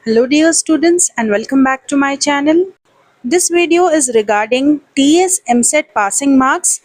Hello dear students and welcome back to my channel. This video is regarding TS EAMCET passing marks.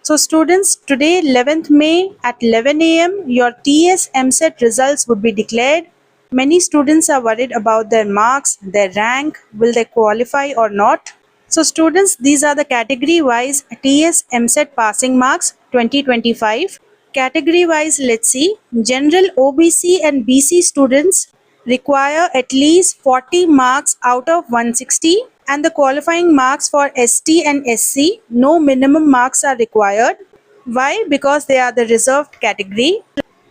So students, today 11th May at 11 am your TS EAMCET results would be declared. Many students are worried about their marks, their rank, will they qualify or not. So students, these are the category wise TS EAMCET passing marks 2025. Category wise, let's see. General OBC and BC students require at least 40 marks out of 160, and the qualifying marks for ST and SC, no minimum marks are required. Why? Because they are the reserved category.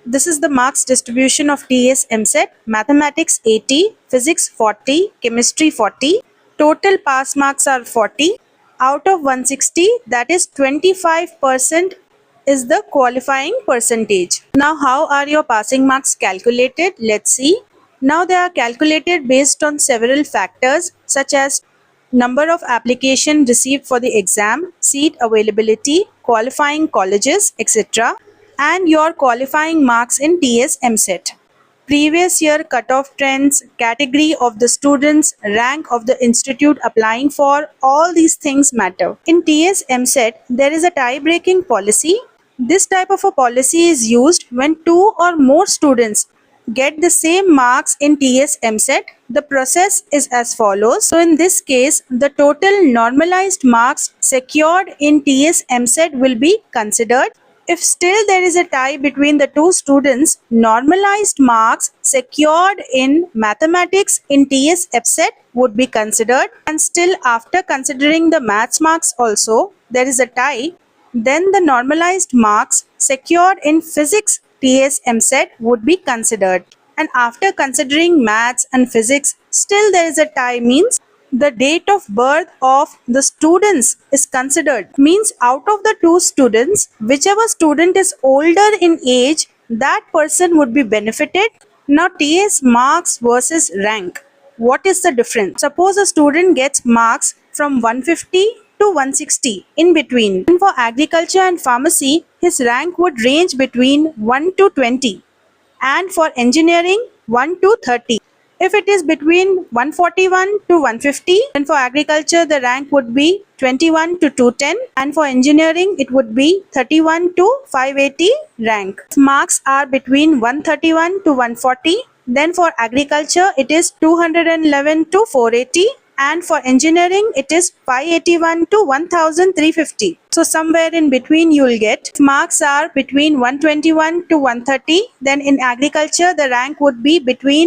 This is the marks distribution of TS EAMCET. Mathematics 80, Physics 40, Chemistry 40. Total pass marks are 40. Out of 160, that is 25% is the qualifying percentage. Now how are your passing marks calculated? Let's see. Now they are calculated based on several factors such as number of application received for the exam, seat availability, qualifying colleges, etc. and your qualifying marks in TS EAMCET. Previous year cutoff trends, category of the students, rank of the institute applying for, all these things matter. In TS EAMCET, there is a tie-breaking policy. This type of a policy is used when two or more students get the same marks in TS EAMCET. The process is as follows. So in this case, the total normalized marks secured in TS EAMCET will be considered. If still there is a tie between the two students, normalized marks secured in mathematics in TS EAMCET would be considered, and still after considering the maths marks also there is a tie, then the normalized marks secured in physics TS EAMCET would be considered. And after considering maths and physics, still there is a tie, means the date of birth of the students is considered. Means out of the two students, whichever student is older in age, that person would be benefited. Now TS marks versus rank. What is the difference? Suppose a student gets marks from 150 to 160 in between. And for agriculture and pharmacy, his rank would range between 1 to 20, and for engineering 1 to 30. If it is between 141 to 150, then for agriculture the rank would be 21 to 210, and for engineering it would be 31 to 580 rank. Marks are between 131 to 140. Then for agriculture it is 211 to 480, and for engineering it is 581 to 1350. So somewhere in between you will get. Marks are between 121 to 130. Then in agriculture the rank would be between